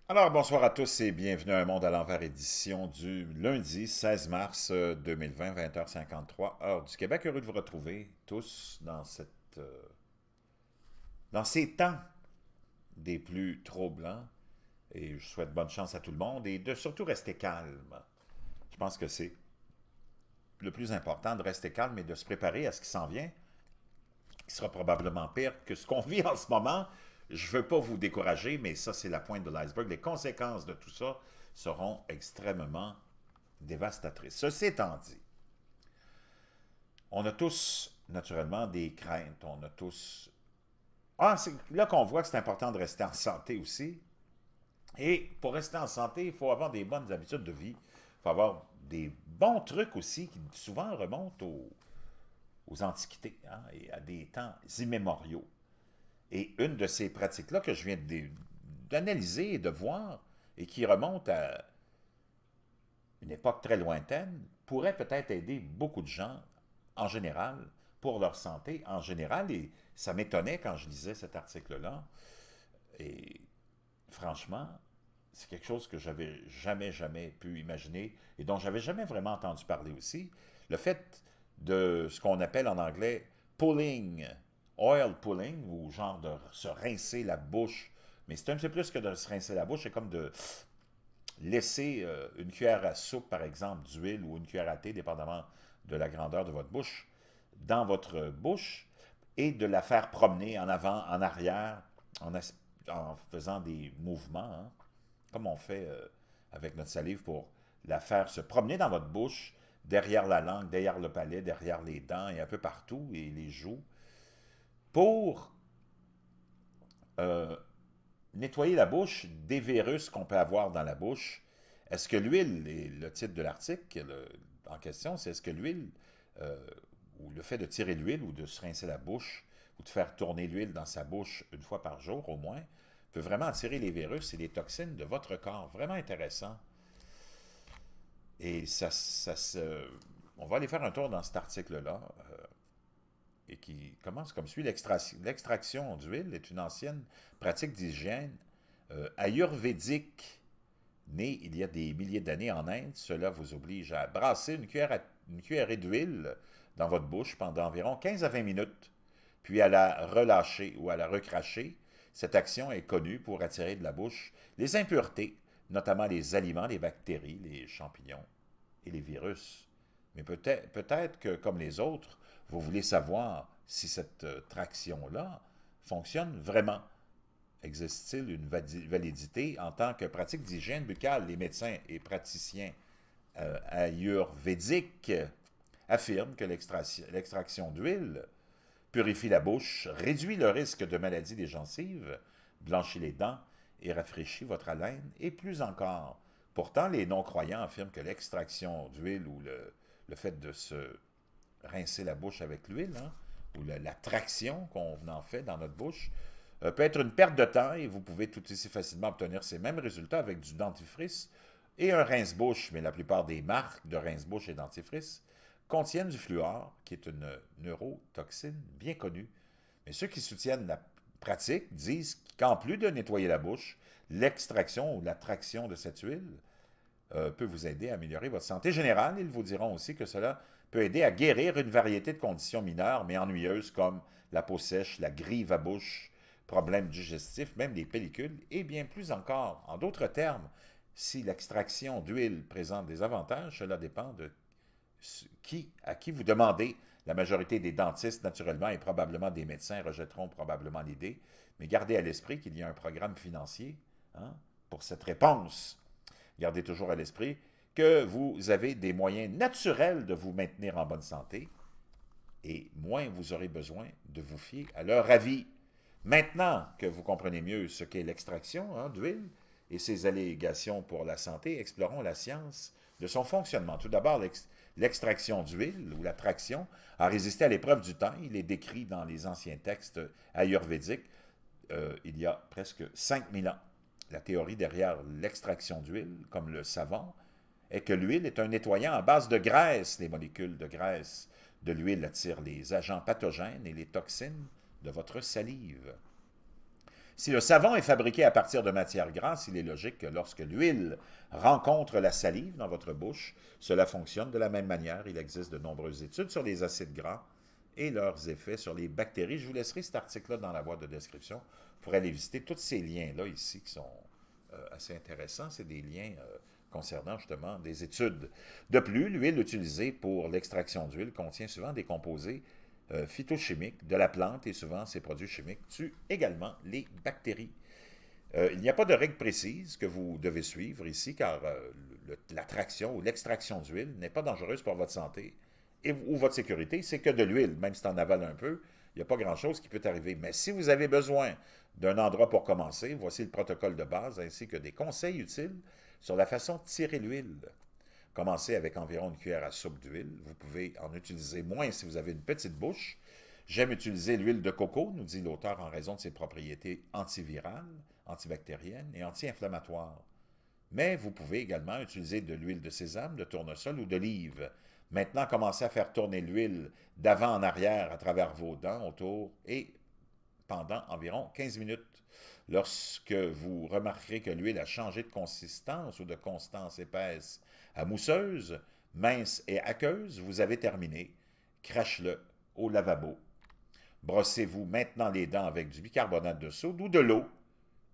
Alors, bonsoir à tous et bienvenue à Un Monde à l'envers, édition du lundi 16 mars 2020, 20h53, heure du Québec. Heureux de vous retrouver tous dans ces temps des plus troublants. Et je souhaite bonne chance à tout le monde et de surtout rester calme. Je pense que c'est le plus important de rester calme et de se préparer à ce qui s'en vient, qui sera probablement pire que ce qu'on vit en ce moment. Je ne veux pas vous décourager, mais ça, c'est la pointe de l'iceberg. Les conséquences de tout ça seront extrêmement dévastatrice. Ceci étant dit, on a tous, naturellement, des craintes. On a tous... Ah, c'est là qu'on voit que c'est important de rester en santé aussi. Et pour rester en santé, il faut avoir des bonnes habitudes de vie. Il faut avoir des bons trucs aussi qui souvent remontent aux antiquités et à des temps immémoriaux. Et une de ces pratiques-là que je viens d'analyser et de voir et qui remonte à une époque très lointaine, pourrait peut-être aider beaucoup de gens en général, pour leur santé en général. Et ça m'étonnait quand je lisais cet article-là. Et franchement, c'est quelque chose que j'avais jamais pu imaginer et dont j'avais jamais vraiment entendu parler aussi. Le fait de ce qu'on appelle en anglais pulling, oil pulling, ou genre de se rincer la bouche. Mais c'est un petit peu plus que de se rincer la bouche, c'est comme de laisser une cuillère à soupe, par exemple, d'huile ou une cuillère à thé, dépendamment de la grandeur de votre bouche, dans votre bouche et de la faire promener en avant, en arrière, en faisant des mouvements, comme on fait avec notre salive pour la faire se promener dans votre bouche, derrière la langue, derrière le palais, derrière les dents et un peu partout, et les joues, pour euh, nettoyer la bouche des virus qu'on peut avoir dans la bouche. Est-ce que l'huile, et le titre de l'article en question, c'est est-ce que l'huile, euh, ou le fait de tirer l'huile ou de se rincer la bouche, ou de faire tourner l'huile dans sa bouche une fois par jour au moins, peut vraiment attirer les virus et les toxines de votre corps. Vraiment intéressant. Et on va aller faire un tour dans cet article-là, et qui commence comme suit. L'extraction d'huile est une ancienne pratique d'hygiène ayurvédique née il y a des milliers d'années en Inde. Cela vous oblige à brasser une cuillerée d'huile dans votre bouche pendant environ 15 à 20 minutes, puis à la relâcher ou à la recracher. Cette action est connue pour attirer de la bouche les impuretés, notamment les aliments, les bactéries, les champignons et les virus. Mais peut-être que, comme les autres, vous voulez savoir si cette traction-là fonctionne vraiment. Existe-t-il une validité en tant que pratique d'hygiène buccale? Les médecins et praticiens ayurvédiques affirment que l'extraction d'huile purifie la bouche, réduit le risque de maladie des gencives, blanchit les dents et rafraîchit votre haleine, et plus encore. Pourtant, les non-croyants affirment que l'extraction d'huile ou le fait de se rincer la bouche avec l'huile, ou la traction qu'on en fait dans notre bouche, peut être une perte de temps et vous pouvez tout aussi facilement obtenir ces mêmes résultats avec du dentifrice et un rince-bouche, mais la plupart des marques de rince-bouche et dentifrice contiennent du fluor, qui est une neurotoxine bien connue. Mais ceux qui soutiennent la pratique disent qu'en plus de nettoyer la bouche, l'extraction ou la traction de cette huile peut vous aider à améliorer votre santé générale. Ils vous diront aussi que cela peut aider à guérir une variété de conditions mineures mais ennuyeuses comme la peau sèche, la grive à bouche, problèmes digestifs, même des pellicules et bien plus encore. En d'autres termes, si l'extraction d'huile présente des avantages, cela dépend de à qui vous demandez. La majorité des dentistes, naturellement, et probablement des médecins rejetteront probablement l'idée, mais gardez à l'esprit qu'il y a un programme financier pour cette réponse. Gardez toujours à l'esprit que vous avez des moyens naturels de vous maintenir en bonne santé et moins vous aurez besoin de vous fier à leur avis. Maintenant que vous comprenez mieux ce qu'est l'extraction d'huile et ses allégations pour la santé, explorons la science de son fonctionnement. Tout d'abord, l'extraction d'huile ou la traction a résisté à l'épreuve du temps. Il est décrit dans les anciens textes ayurvédiques il y a presque 5000 ans. La théorie derrière l'extraction d'huile, comme le savon, est que l'huile est un nettoyant à base de graisse. Les molécules de graisse de l'huile attirent les agents pathogènes et les toxines de votre salive. Si le savon est fabriqué à partir de matières grasses, il est logique que lorsque l'huile rencontre la salive dans votre bouche, cela fonctionne de la même manière. Il existe de nombreuses études sur les acides gras et leurs effets sur les bactéries. Je vous laisserai cet article-là dans la boîte de description pour aller visiter tous ces liens-là ici qui sont assez intéressants. C'est des liens concernant justement des études. De plus, l'huile utilisée pour l'extraction d'huile contient souvent des composés phytochimiques de la plante et souvent ces produits chimiques tuent également les bactéries. Il n'y a pas de règle précise que vous devez suivre ici car la traction ou l'extraction d'huile n'est pas dangereuse pour votre santé ou votre sécurité. C'est que de l'huile, même si tu en avales un peu, il n'y a pas grand-chose qui peut arriver. Mais si vous avez besoin d'un endroit pour commencer, voici le protocole de base ainsi que des conseils utiles sur la façon de tirer l'huile. Commencez avec environ une cuillère à soupe d'huile. Vous pouvez en utiliser moins si vous avez une petite bouche. J'aime utiliser l'huile de coco, nous dit l'auteur, en raison de ses propriétés antivirales, antibactériennes et anti-inflammatoires. Mais vous pouvez également utiliser de l'huile de sésame, de tournesol ou d'olive. Maintenant, commencez à faire tourner l'huile d'avant en arrière à travers vos dents autour et pendant environ 15 minutes. Lorsque vous remarquerez que l'huile a changé de consistance ou de constance épaisse à mousseuse, mince et aqueuse, vous avez terminé. Crache-le au lavabo. Brossez-vous maintenant les dents avec du bicarbonate de soude ou de l'eau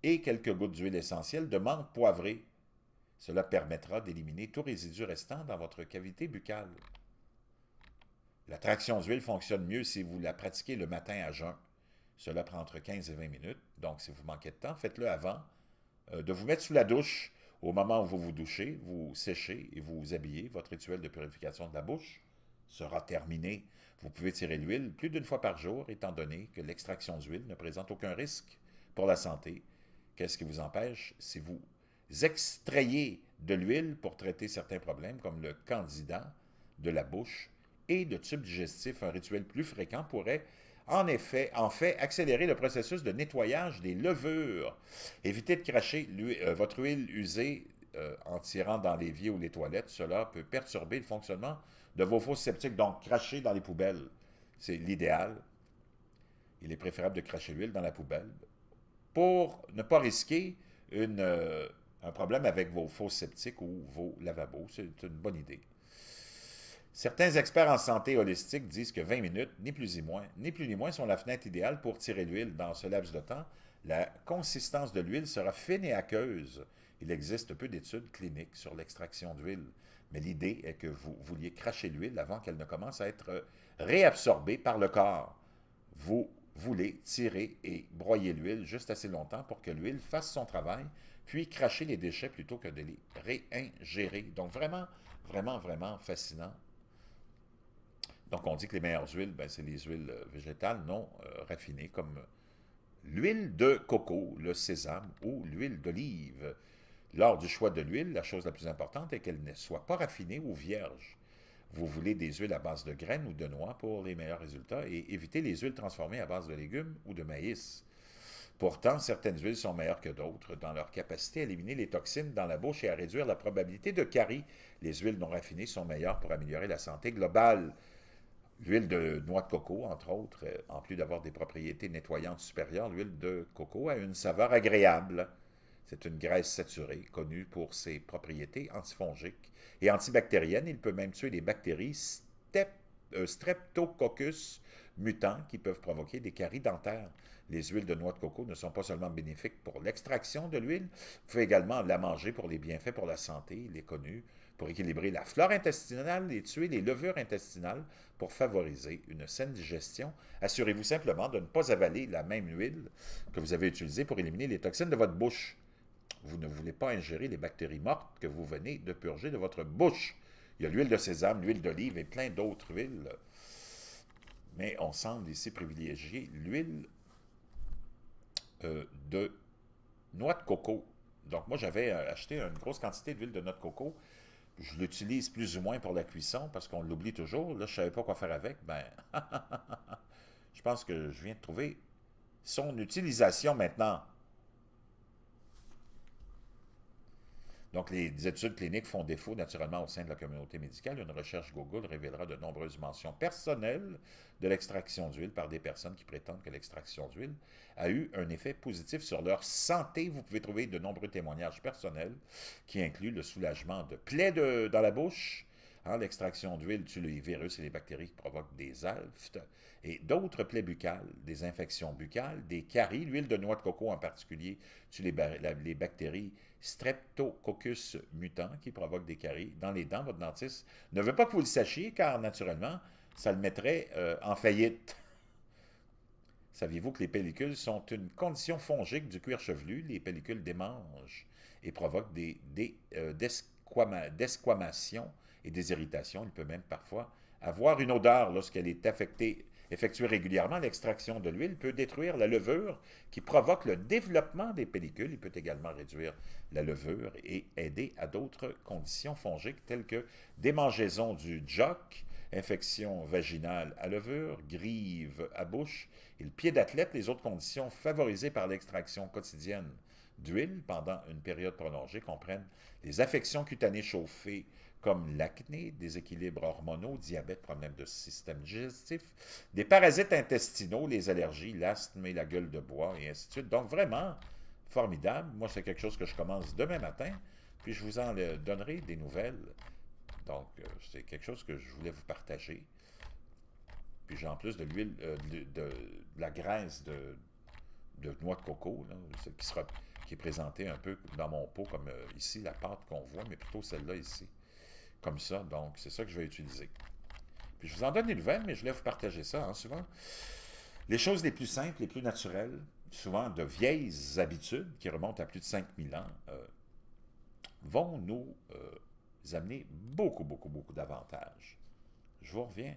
et quelques gouttes d'huile essentielle de menthe poivrée. Cela permettra d'éliminer tout résidu restant dans votre cavité buccale. La traction d'huile fonctionne mieux si vous la pratiquez le matin à jeun. Cela prend entre 15 et 20 minutes, donc si vous manquez de temps, faites-le avant de vous mettre sous la douche. Au moment où vous vous douchez, vous séchez et vous vous habillez, votre rituel de purification de la bouche sera terminé. Vous pouvez tirer l'huile plus d'une fois par jour, étant donné que l'extraction d'huile ne présente aucun risque pour la santé. Qu'est-ce qui vous empêche? Si vous extrayez de l'huile pour traiter certains problèmes comme le candida de la bouche et de tubes digestifs, un rituel plus fréquent pourrait en fait accélérer le processus de nettoyage des levures. Évitez de cracher votre huile usée en tirant dans l'évier ou les toilettes. Cela peut perturber le fonctionnement de vos fosses septiques. Donc, cracher dans les poubelles, c'est l'idéal. Il est préférable de cracher l'huile dans la poubelle pour ne pas risquer un problème avec vos fosses septiques ou vos lavabos. C'est une bonne idée. Certains experts en santé holistique disent que 20 minutes, ni plus ni moins, sont la fenêtre idéale pour tirer l'huile. Dans ce laps de temps, la consistance de l'huile sera fine et aqueuse. Il existe peu d'études cliniques sur l'extraction d'huile, mais l'idée est que vous vouliez cracher l'huile avant qu'elle ne commence à être réabsorbée par le corps. Vous voulez tirer et broyer l'huile juste assez longtemps pour que l'huile fasse son travail, puis cracher les déchets plutôt que de les réingérer. Donc vraiment, vraiment, vraiment fascinant. Donc, on dit que les meilleures huiles, c'est les huiles végétales non raffinées, comme l'huile de coco, le sésame ou l'huile d'olive. Lors du choix de l'huile, la chose la plus importante est qu'elle ne soit pas raffinée ou vierge. Vous voulez des huiles à base de graines ou de noix pour les meilleurs résultats et évitez les huiles transformées à base de légumes ou de maïs. Pourtant, certaines huiles sont meilleures que d'autres dans leur capacité à éliminer les toxines dans la bouche et à réduire la probabilité de caries. Les huiles non raffinées sont meilleures pour améliorer la santé globale. L'huile de noix de coco, entre autres, en plus d'avoir des propriétés nettoyantes supérieures, l'huile de coco a une saveur agréable. C'est une graisse saturée, connue pour ses propriétés antifongiques et antibactériennes. Il peut même tuer les bactéries Streptococcus mutants qui peuvent provoquer des caries dentaires. Les huiles de noix de coco ne sont pas seulement bénéfiques pour l'extraction de l'huile, vous pouvez également la manger pour les bienfaits pour la santé. Il est connu pour équilibrer la flore intestinale et tuer les levures intestinales pour favoriser une saine digestion. Assurez-vous simplement de ne pas avaler la même huile que vous avez utilisée pour éliminer les toxines de votre bouche. Vous ne voulez pas ingérer les bactéries mortes que vous venez de purger de votre bouche. Il y a l'huile de sésame, l'huile d'olive et plein d'autres huiles. Mais on semble ici privilégier l'huile de noix de coco. Donc moi, j'avais acheté une grosse quantité d'huile de noix de coco. Je l'utilise plus ou moins pour la cuisson parce qu'on l'oublie toujours. Là, je ne savais pas quoi faire avec. Je pense que je viens de trouver son utilisation maintenant. Donc, les études cliniques font défaut naturellement au sein de la communauté médicale. Une recherche Google révélera de nombreuses mentions personnelles de l'extraction d'huile par des personnes qui prétendent que l'extraction d'huile a eu un effet positif sur leur santé. Vous pouvez trouver de nombreux témoignages personnels qui incluent le soulagement de plaies dans la bouche. Hein, l'extraction d'huile tue les virus et les bactéries qui provoquent des alphes et d'autres plaies buccales, des infections buccales, des caries. L'huile de noix de coco en particulier tue les bactéries Streptococcus mutans qui provoquent des caries dans les dents. Votre dentiste ne veut pas que vous le sachiez car naturellement, ça le mettrait en faillite. Saviez-vous que les pellicules sont une condition fongique du cuir chevelu? Les pellicules démangent et provoquent desquamations et des irritations. Il peut même parfois avoir une odeur lorsqu'elle est effectuée régulièrement. L'extraction de l'huile peut détruire la levure qui provoque le développement des pellicules. Il peut également réduire la levure et aider à d'autres conditions fongiques telles que démangeaison du jock, infection vaginale à levure, grive à bouche et le pied d'athlète, les autres conditions favorisées par l'extraction quotidienne d'huile pendant une période prolongée comprennent les affections cutanées chauffées comme l'acné, déséquilibres hormonaux, diabète, problèmes de système digestif, des parasites intestinaux, les allergies, l'asthme et la gueule de bois, et ainsi de suite. Donc vraiment formidable. Moi, c'est quelque chose que je commence demain matin, puis je vous en donnerai des nouvelles. Donc, c'est quelque chose que je voulais vous partager. Puis j'ai en plus de l'huile, de la graisse de noix de coco, là, qui est présentée un peu dans mon pot, comme ici, la pâte qu'on voit, mais plutôt celle-là ici. Comme ça, donc c'est ça que je vais utiliser. Puis je vous en donne des nouvelles, mais je voulais vous partager ça. Hein, souvent, les choses les plus simples, les plus naturelles, souvent de vieilles habitudes qui remontent à plus de 5000 ans, vont nous amener beaucoup, beaucoup, beaucoup d'avantages. Je vous reviens.